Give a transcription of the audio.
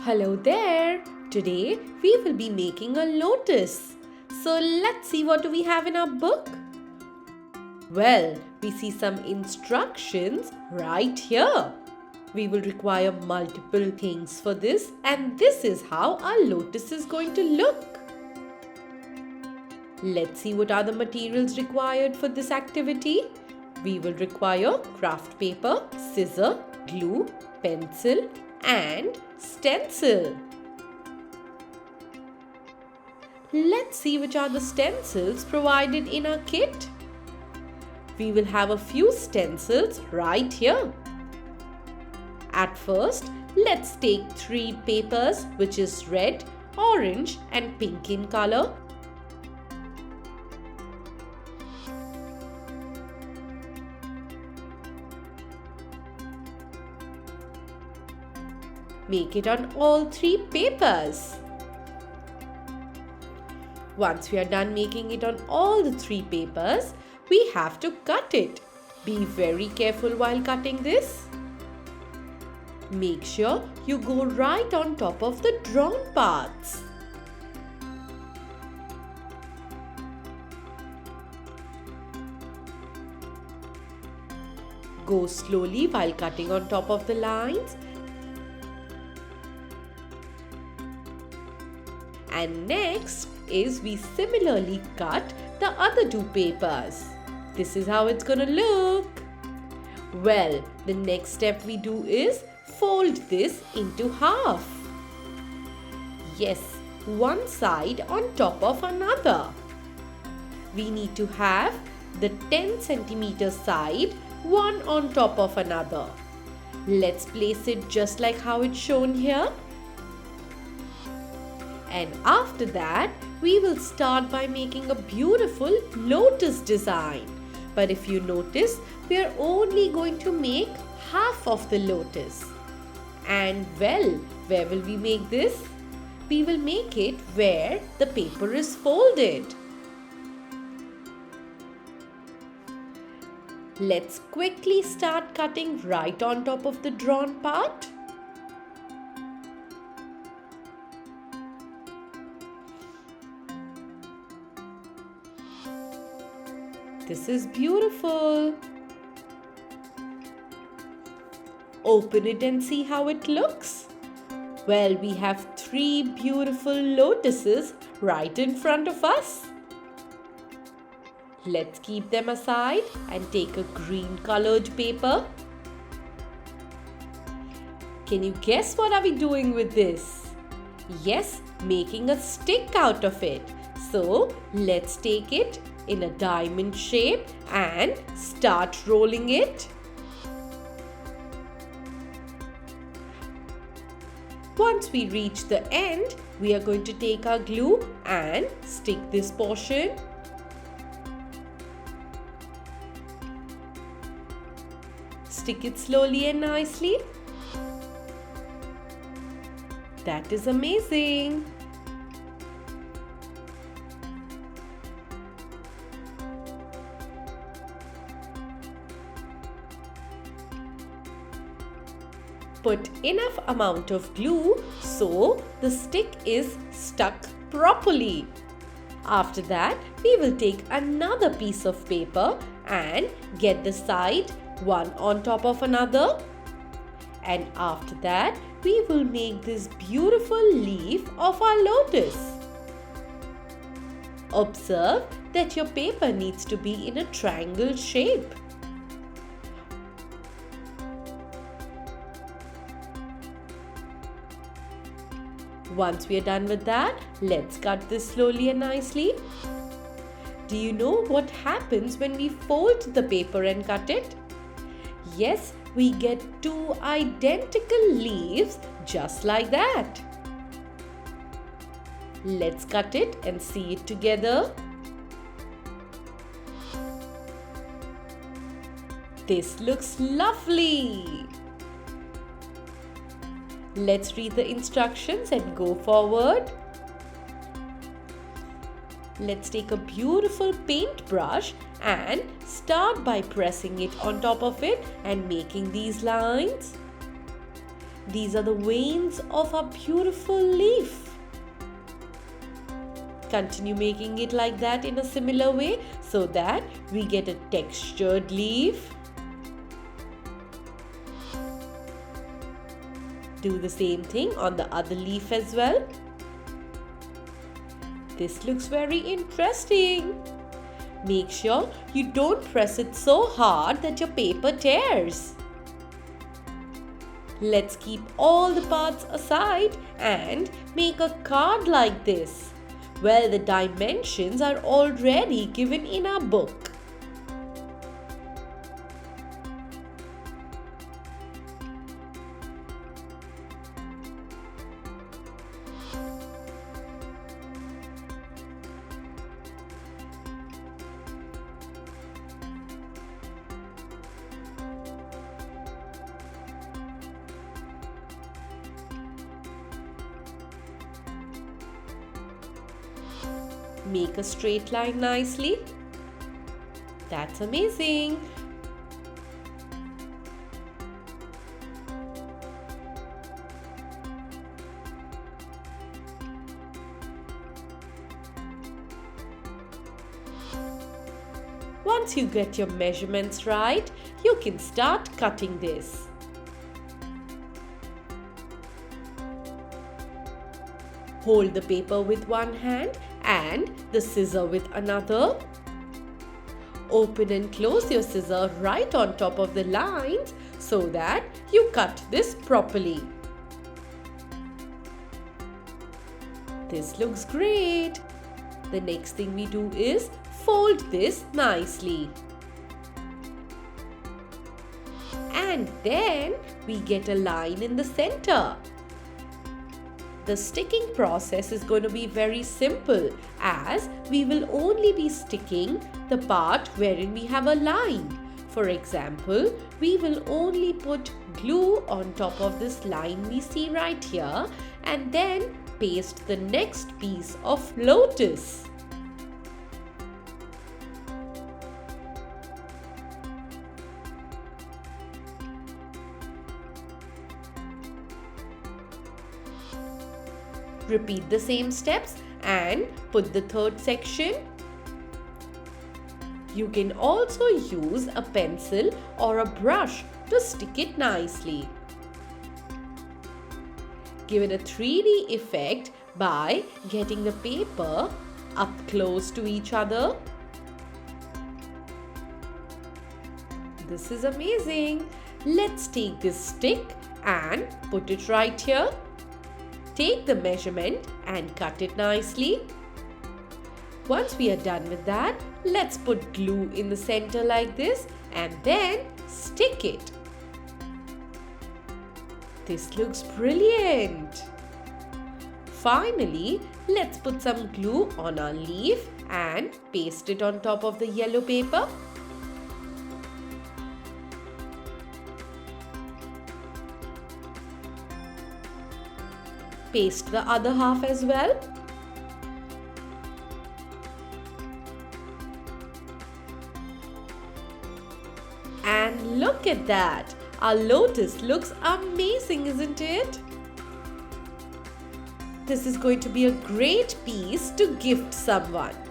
Hello there! Today we will be making a lotus. So let's see what do we have in our book. Well, we see some instructions right here. We will require multiple things for this, and this is how our lotus is going to look. Let's see what are the materials required for this activity. We will require craft paper, scissor, glue, pencil and stencil. Let's see which are the stencils provided in our kit. We will have a few stencils right here. At first, let's take 3 papers which is red, orange and pink in color. Make it on all 3 papers. Once we are done making it on all the 3 papers, we have to cut it. Be very careful while cutting this. Make sure you go right on top of the drawn parts. Go slowly while cutting on top of the lines. And next is we similarly cut the other 2 papers. This is how it's gonna look. Well, the next step we do is fold this into half. Yes, one side on top of another. We need to have the 10 centimeter side one on top of another. Let's place it just like how it's shown here. And after that, we will start by making a beautiful lotus design. But if you notice, we are only going to make half of the lotus. And well, where will we make this? We will make it where the paper is folded. Let's quickly start cutting right on top of the drawn part. This is beautiful. Open it and see how it looks. Well, we have 3 beautiful lotuses right in front of us. Let's keep them aside and take a green colored paper. Can you guess what are we doing with this? Yes, making a stick out of it. So, let's take it in a diamond shape and start rolling it. Once we reach the end, we are going to take our glue and stick this portion. Stick it slowly and nicely. That is amazing. Put enough amount of glue so the stick is stuck properly. After that, we will take another piece of paper and get the side one on top of another. And after that, we will make this beautiful leaf of our lotus. Observe that your paper needs to be in a triangle shape. Once we are done with that, let's cut this slowly and nicely. Do you know what happens when we fold the paper and cut it? Yes, we get 2 identical leaves just like that. Let's cut it and see it together. This looks lovely. Let's read the instructions and go forward. Let's take a beautiful paintbrush and start by pressing it on top of it and making these lines. these are the veins of our beautiful leaf. Continue making it like that in a similar way so that we get a textured leaf. Do the same thing on the other leaf as well. This looks very interesting. Make sure you don't press it so hard that your paper tears. Let's keep all the parts aside and make a card like this. Well, the dimensions are already given in our book. Make a straight line nicely. That's amazing. Once you get your measurements right, you can start cutting this. Hold the paper with one hand and the scissor with another. Open and close your scissor right on top of the lines so that you cut this properly. This looks great. The next thing we do is fold this nicely. And then we get a line in the center. The sticking process is going to be very simple as we will only be sticking the part wherein we have a line. For example, we will only put glue on top of this line we see right here and then paste the next piece of lotus. Repeat the same steps and put the third section. You can also use a pencil or a brush to stick it nicely. Give it a 3D effect by getting the paper up close to each other. This is amazing. Let's take this stick and put it right here. Take the measurement and cut it nicely. Once we are done with that, let's put glue in the center like this and then stick it. This looks brilliant. Finally, let's put some glue on our leaf and paste it on top of the yellow paper. Paste the other half as well. And look at that! Our lotus looks amazing, isn't it? This is going to be a great piece to gift someone.